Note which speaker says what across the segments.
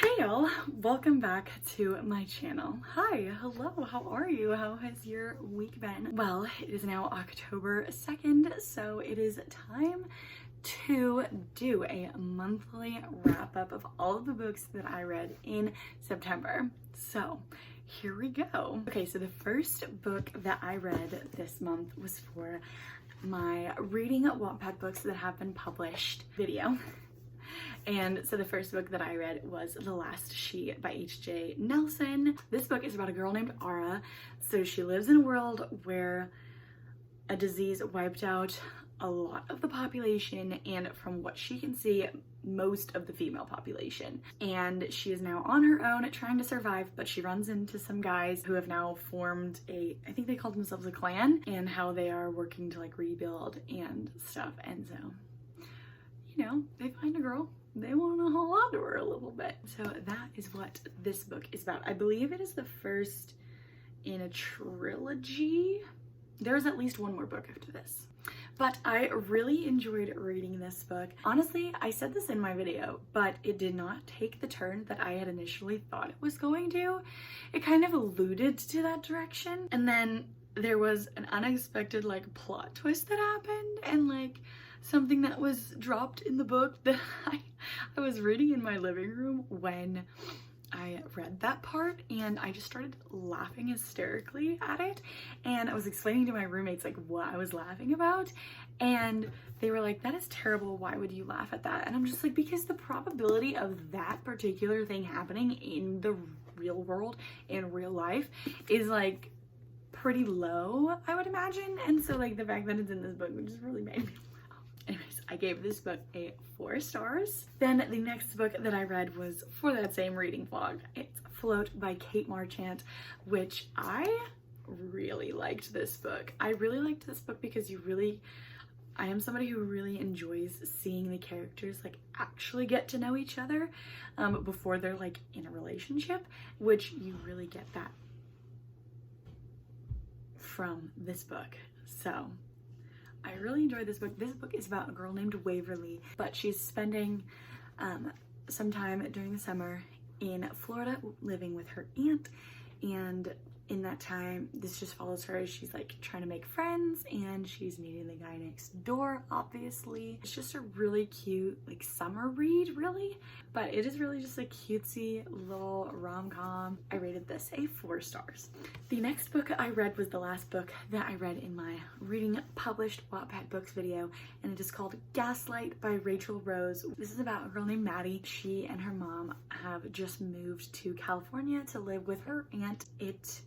Speaker 1: Hey y'all, welcome back to my channel. Hi, hello, how are you? How has your week been? Well, it is now October 2nd, so it is time to do a monthly wrap up of all of the books that I read in September. So here we go. Okay, so the first book that I read this month was for my Reading Wattpad Books That Have Been Published video. And so the first book that I read was The Last She by H.J. Nelson. This book is about a girl named Ara. So she lives in a world where a disease wiped out a lot of the population, and from what she can see, most of the female population. And she is now on her own trying to survive, but she runs into some guys who have now formed I think they called themselves a clan, and how they are working to like rebuild and stuff. And so, you know, they find a girl, they want to hold on to her a little bit. So that is what this book is about. I believe it is the first in a trilogy. There's at least one more book after this. But I really enjoyed reading this book. Honestly, I said this in my video, but it did not take the turn that I had initially thought it was going to. It kind of alluded to that direction. And then there was an unexpected like plot twist that happened, and like something that was dropped in the book that I was reading in my living room when I read that part, and I just started laughing hysterically at it. And I was explaining to my roommates like what I was laughing about, and they were like, that is terrible, why would you laugh at that? And I'm just like, because the probability of that particular thing happening in the real world, in real life, is like pretty low, I would imagine. And so like the fact that it's in this book just really made me laugh. Anyways, I gave this book a 4 stars. Then the next book that I read was for that same reading vlog. It's Float by Kate Marchant, which I really liked this book. I really liked this book because I am somebody who really enjoys seeing the characters like actually get to know each other before they're like in a relationship, which you really get that from this book. So I really enjoyed this book. This book is about a girl named Waverly, but she's spending some time during the summer in Florida living with her aunt. And in that time, this just follows her as she's like trying to make friends, and she's meeting the guy next door, obviously. It's just a really cute like summer read, really, but it is really just a cutesy little rom-com. I rated this a 4 stars. The next book I read was the last book that I read in my Reading Published Wattpad Books video, and it is called Gaslight by Rachel Rose. This is about a girl named Maddie. She and her mom have just moved to California to live with her aunt. It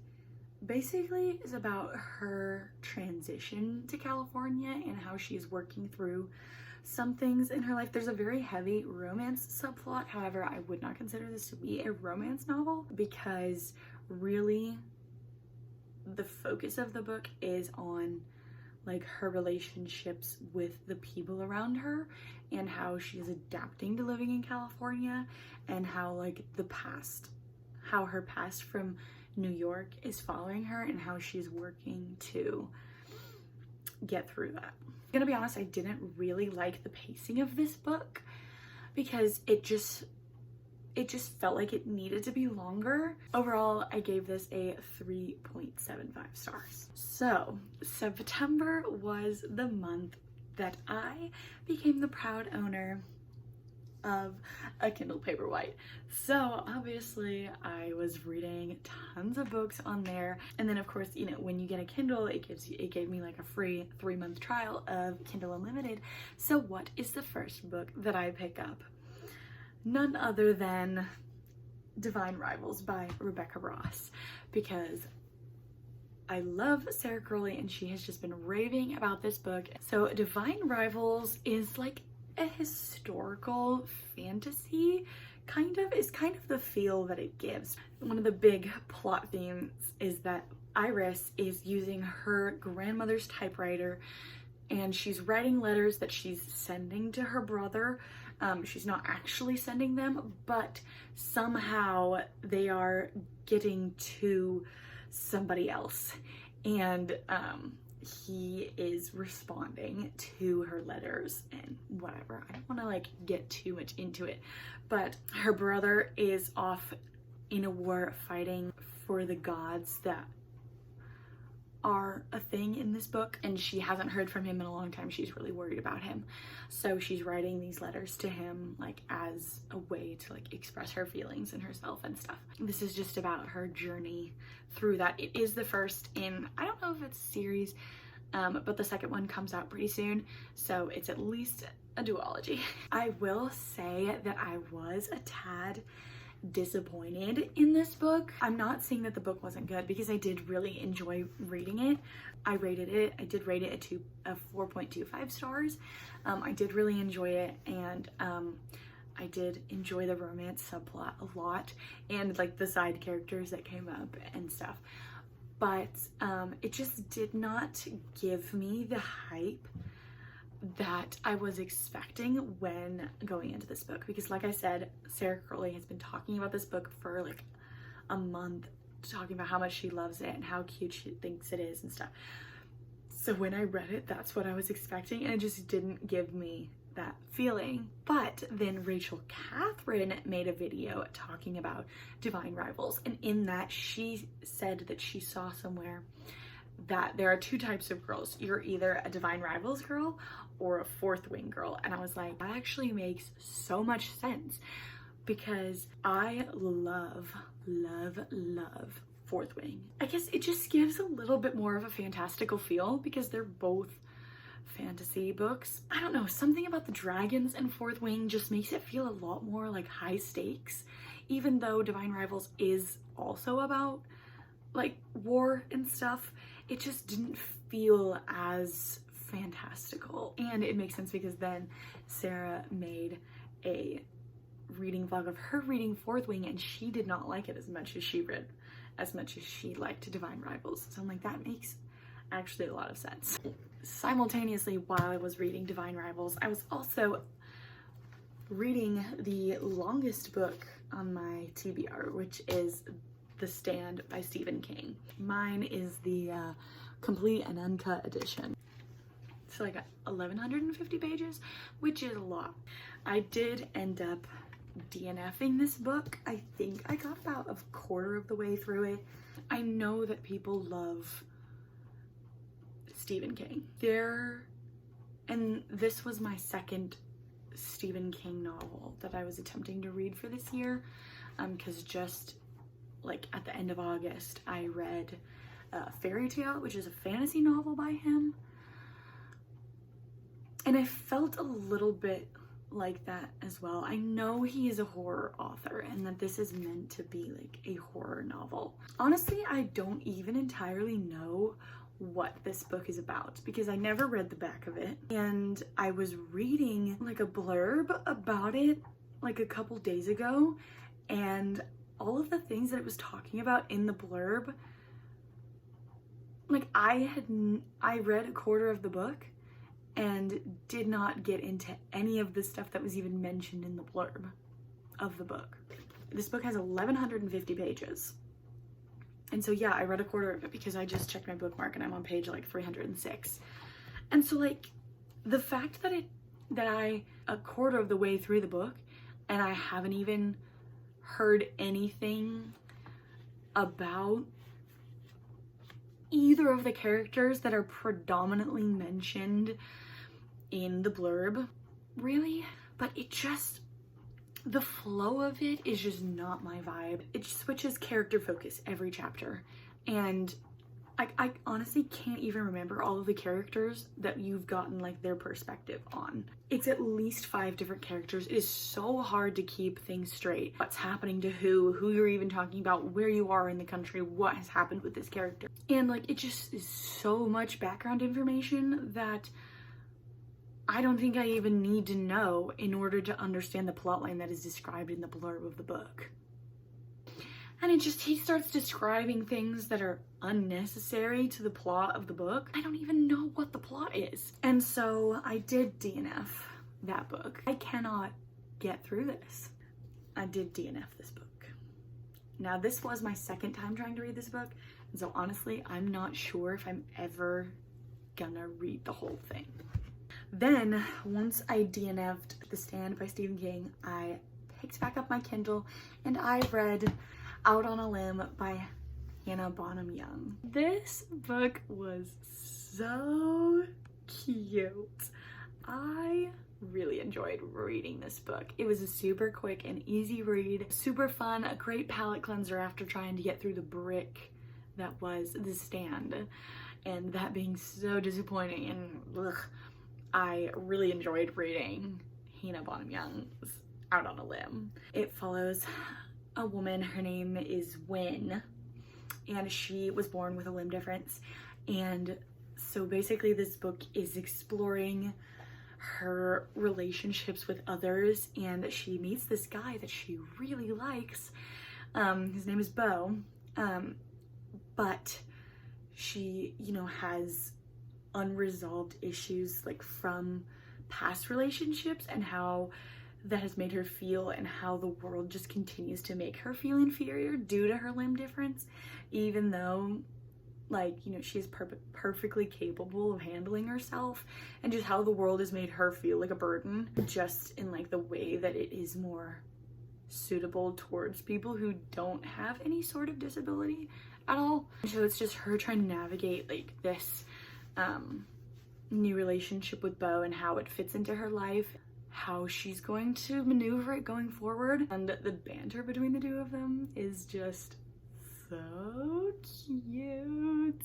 Speaker 1: basically is about her transition to California and how she's working through some things in her life. There's a very heavy romance subplot. However, I would not consider this to be a romance novel, because really the focus of the book is on like her relationships with the people around her, and how she's adapting to living in California, and how like how her past from New York is following her, and how she's working to get through that. I'm gonna be honest, I didn't really like the pacing of this book because it just felt like it needed to be longer. Overall, I gave this a 3.75 stars. So September was the month that I became the proud owner of a Kindle Paperwhite. So obviously I was reading tons of books on there, and then of course, you know, when you get a Kindle, it gave me like a free 3-month trial of Kindle Unlimited. So what is the first book that I pick up? None other than Divine Rivals by Rebecca Ross, because I love Sarah Crowley and she has just been raving about this book. So Divine Rivals is like a historical fantasy, kind of the feel that it gives. One of the big plot themes is that Iris is using her grandmother's typewriter, and she's writing letters that she's sending to her brother. She's not actually sending them, but somehow they are getting to somebody else, and he is responding to her letters and whatever. I don't want to like get too much into it, but her brother is off in a war fighting for the gods that are a thing in this book, and she hasn't heard from him in a long time. She's really worried about him, so she's writing these letters to him like as a way to like express her feelings and herself and stuff. This is just about her journey through that. It is the first in, I don't know if it's a series, but the second one comes out pretty soon, so it's at least a duology. I will say that I was a tad disappointed in this book. I'm not saying that the book wasn't good, because I did really enjoy reading it. I did rate it a 4.25 stars. I did really enjoy it, and I did enjoy the romance subplot a lot, and like the side characters that came up and stuff, but it just did not give me the hype that I was expecting when going into this book, because like I said, Sarah Crowley has been talking about this book for like a month, talking about how much she loves it and how cute she thinks it is and stuff. So when I read it, that's what I was expecting, and it just didn't give me that feeling. But then Rachel Catherine made a video talking about divine rivals, and in that she said that she saw somewhere that there are two types of girls. You're either a divine rivals girl or a fourth wing girl. And I was like, that actually makes so much sense, because I love fourth wing. I guess it just gives a little bit more of a fantastical feel, because they're both fantasy books. I don't know, something about the dragons and fourth wing just makes it feel a lot more like high stakes, even though divine rivals is also about like war and stuff. It just didn't feel as fantastical, and it makes sense because then Sarah made a reading vlog of her reading fourth wing, and she did not like it as much as she liked divine rivals. So I'm like, that makes actually a lot of sense. Simultaneously, while I was reading divine rivals, I was also reading the longest book on my TBR, which is The Stand by Stephen King. Mine is the complete and uncut edition. So I got 1150 pages, which is a lot. I did end up DNFing this book. I think I got about a quarter of the way through it. I know that people love Stephen King. And this was my second Stephen King novel that I was attempting to read for this year, because just like at the end of August, I read Fairy Tale, which is a fantasy novel by him. And I felt a little bit like that as well. I know he is a horror author and that this is meant to be like a horror novel. Honestly, I don't even entirely know what this book is about, because I never read the back of it. And I was reading like a blurb about it like a couple days ago, and all of the things that it was talking about in the blurb, like I read a quarter of the book and did not get into any of the stuff that was even mentioned in the blurb of the book. This book has 1150 pages. And so yeah, I read a quarter of it because I just checked my bookmark and I'm on page like 306. And so like the fact that I a quarter of the way through the book and I haven't even heard anything about either of the characters that are predominantly mentioned in the blurb, really? But it just, the flow of it is just not my vibe. It switches character focus every chapter, and I honestly can't even remember all of the characters that you've gotten like their perspective on. It's at least 5 different characters. It is so hard to keep things straight. What's happening to who you're even talking about, where you are in the country, what has happened with this character. And like, it just is so much background information that I don't think I even need to know in order to understand the plotline that is described in the blurb of the book. And he starts describing things that are unnecessary to the plot of the book. I don't even know what the plot is. And so I did DNF that book. I cannot get through this. I did DNF this book. Now, this was my second time trying to read this book. And so honestly, I'm not sure if I'm ever gonna read the whole thing. Then, once I DNF'd The Stand by Stephen King, I picked back up my Kindle and I read Out on a Limb by Hanna Bonam-Young. This book was so cute. I really enjoyed reading this book. It was a super quick and easy read, super fun, a great palate cleanser after trying to get through the brick that was The Stand, and that being so disappointing, and ugh, I really enjoyed reading Hanna Bonam-Young's Out on a Limb. It follows a woman, her name is Wynn, and she was born with a limb difference, and so basically this book is exploring her relationships with others, and she meets this guy that she really likes. His name is Bo, but she, you know, has unresolved issues like from past relationships and how that has made her feel, and how the world just continues to make her feel inferior due to her limb difference, even though, like, you know, she's perfectly capable of handling herself, and just how the world has made her feel like a burden, just in like the way that it is more suitable towards people who don't have any sort of disability at all. So it's just her trying to navigate like this new relationship with Bo and how it fits into her life, how she's going to maneuver it going forward, and the banter between the two of them is just so cute.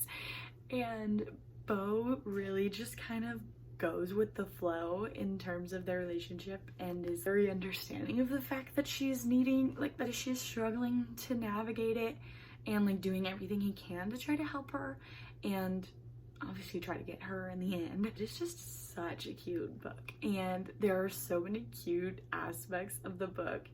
Speaker 1: And Bo really just kind of goes with the flow in terms of their relationship and is very understanding of the fact that she's needing, like, that she's struggling to navigate it, and like doing everything he can to try to help her and obviously try to get her in the end. It's just such a cute book, and there are so many cute aspects of the book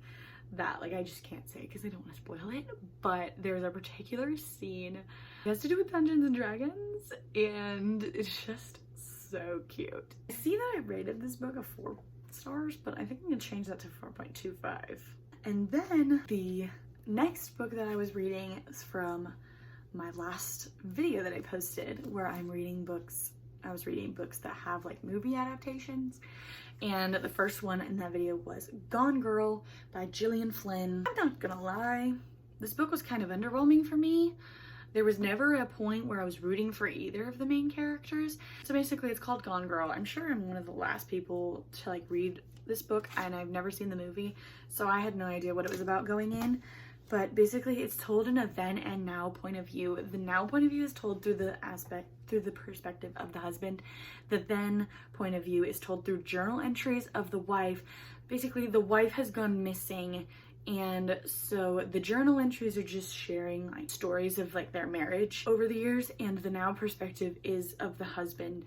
Speaker 1: that like I just can't say because I don't want to spoil it, but there's a particular scene that has to do with Dungeons and Dragons, and it's just so cute. I see that I rated this book a 4 stars, but I think I'm gonna change that to 4.25. And then the next book that I was reading is from my last video that I posted, where I'm reading books. I was reading books that have like movie adaptations, and the first one in that video was Gone Girl by Gillian Flynn. I'm not gonna lie, this book was kind of underwhelming for me. There was never a point where I was rooting for either of the main characters. So basically it's called Gone Girl. I'm sure I'm one of the last people to like read this book, and I've never seen the movie, so I had no idea what it was about going in. But basically it's told in a then and now point of view. The now point of view is told through the perspective of the husband. The then point of view is told through journal entries of the wife. Basically the wife has gone missing, and so the journal entries are just sharing like stories of like their marriage over the years, and the now perspective is of the husband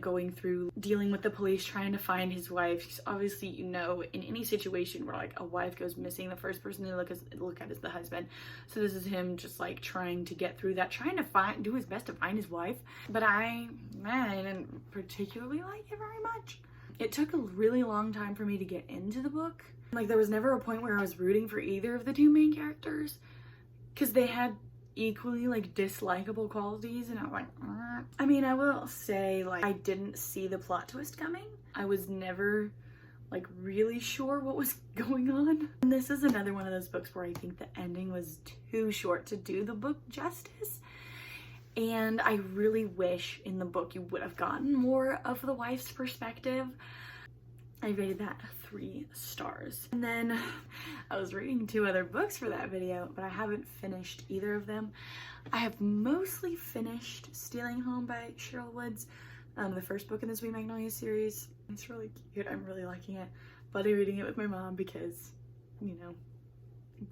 Speaker 1: going through dealing with the police trying to find his wife. Because obviously, you know, in any situation where like a wife goes missing, the first person they look at is the husband. So this is him just like trying to get through that, trying to do his best to find his wife. But I didn't particularly like it very much. It took a really long time for me to get into the book. Like there was never a point where I was rooting for either of the two main characters, because they had equally like dislikable qualities, and I was like, I mean, I will say like I didn't see the plot twist coming. I was never like really sure what was going on. And this is another one of those books where I think the ending was too short to do the book justice. And I really wish in the book you would have gotten more of the wife's perspective. I rated that 3 stars. And then I was reading 2 other books for that video, but I haven't finished either of them. I have mostly finished Stealing Home by Sherryl Woods, the first book in the Sweet Magnolia series. It's really cute. I'm really liking it. But I'm reading it with my mom because, you know,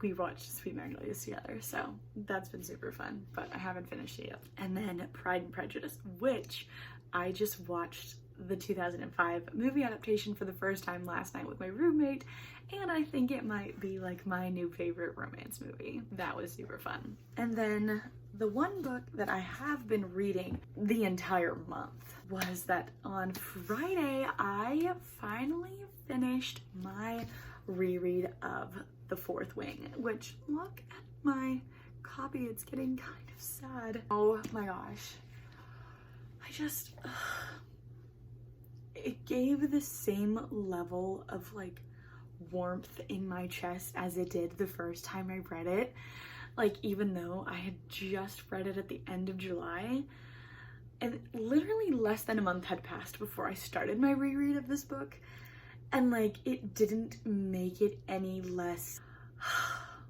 Speaker 1: we watched Sweet Magnolias together, so that's been super fun, but I haven't finished it yet. And then Pride and Prejudice, which I just watched the 2005 movie adaptation for the first time last night with my roommate, and I think it might be like my new favorite romance movie. That was super fun. And then the one book that I have been reading the entire month was that on Friday I finally finished my reread of The Fourth Wing, which, look at my copy, it's getting kind of sad. Oh my gosh, I just it gave the same level of like warmth in my chest as it did the first time I read it. Like, even though I had just read it at the end of July, and literally less than a month had passed before I started my reread of this book, and like, it didn't make it any less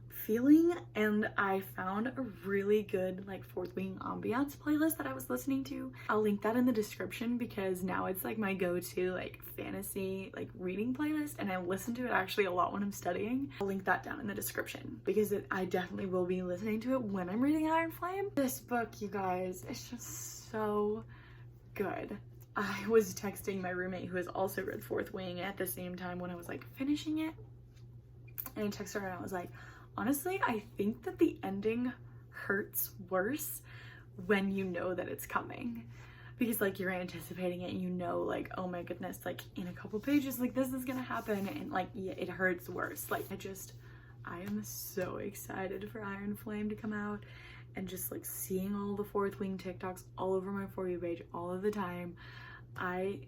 Speaker 1: feeling. And I found a really good like Fourth Wing ambiance playlist that I was listening to. I'll link that in the description because now it's like my go-to like fantasy like reading playlist, and I listen to it actually a lot when I'm studying. I'll link that down in the description because I definitely will be listening to it when I'm reading Iron Flame. This book, you guys, it's just so good. I was texting my roommate who has also read Fourth Wing at the same time when I was like finishing it, and I texted her and I was like, honestly, I think that the ending hurts worse when you know that it's coming, because like you're anticipating it and you know like, oh my goodness, like in a couple pages like this is gonna happen, and like yeah, it hurts worse. Like I am so excited for Iron Flame to come out, and just like seeing all the Fourth Wing TikToks all over my For You page all of the time. I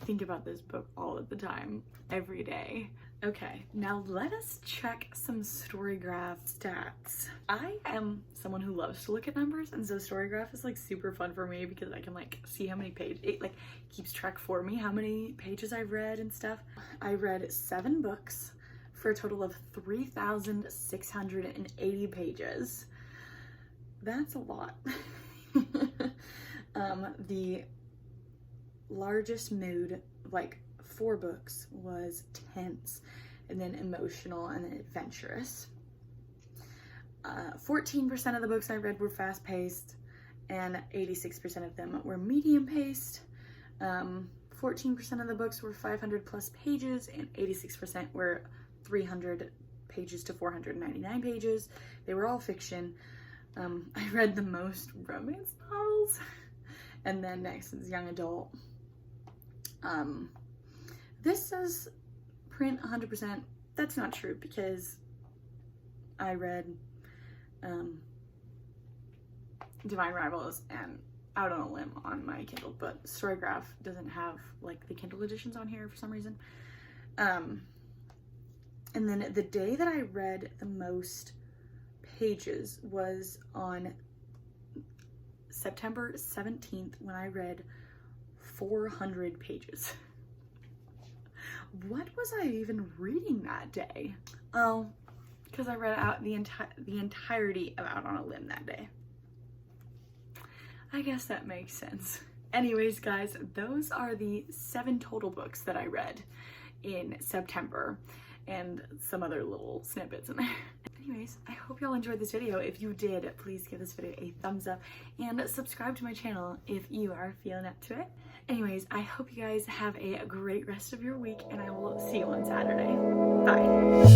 Speaker 1: think about this book all of the time, every day. Okay, now let us check some Storygraph stats. I am someone who loves to look at numbers, and so Storygraph is like super fun for me because I can like see how many pages, it like keeps track for me how many pages I've read and stuff. I read 7 books for a total of 3,680 pages. That's a lot. The largest mood, like 4 books, was tense, and then emotional, and then adventurous. 14% of the books I read were fast-paced, and 86% of them were medium-paced. 14% of the books were 500 plus pages, and 86% were 300 pages to 499 pages. They were all fiction. I read the most romance novels, and then next is young adult. This says print 100%. That's not true because I read Divine Rivals and Out on a Limb on my Kindle, but Storygraph doesn't have like the Kindle editions on here for some reason. And then the day that I read the most pages was on September 17th when I read 400 pages. What was I even reading that day? Oh, because I read out the entirety of Out on a Limb that day. I guess that makes sense. Anyways, guys, those are the 7 total books that I read in September, and some other little snippets in there. Anyways, I hope y'all enjoyed this video. If you did, please give this video a thumbs up and subscribe to my channel if you are feeling up to it. Anyways, I hope you guys have a great rest of your week, and I will see you on Saturday. Bye.